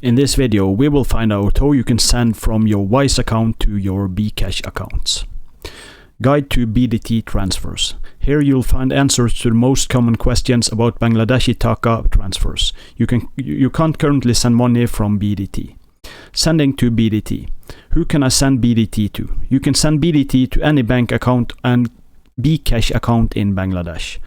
In this video, we will find out how you can send from your Wise account to your Bkash accounts. Guide to BDT transfers. Here you'll find answers to the most common questions about Bangladeshi Taka transfers. You can't currently send money from BDT. Sending to BDT. Who can I send BDT to? You can send BDT to any bank account and Bkash account in Bangladesh.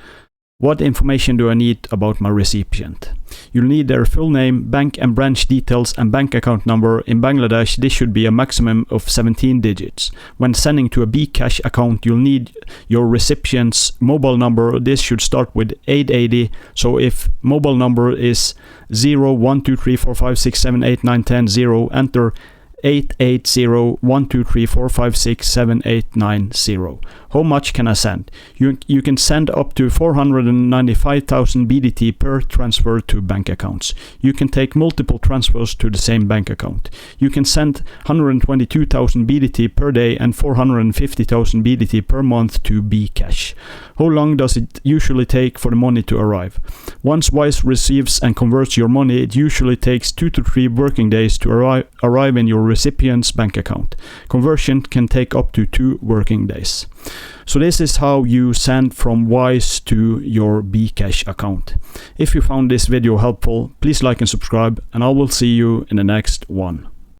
What information do I need about my recipient? You'll need their full name, bank and branch details and bank account number. In Bangladesh, this should be a maximum of 17 digits. When sending to a Bkash account, you'll need your recipient's mobile number. This should start with 880. So if mobile number is 0123456789100, enter 8801234567890. How much can I send? You can send up to 495,000 BDT per transfer to bank accounts. You can take multiple transfers to the same bank account. You can send 122,000 BDT per day and 450,000 BDT per month to Bkash. How long does it usually take for the money to arrive? Once Wise receives and converts your money, it usually takes 2 to 3 working days to arrive in your recipient's bank account. Conversion can take up to 2 working days. So this is how you send from Wise to your Bkash account. If you found this video helpful, please like and subscribe, and I will see you in the next one.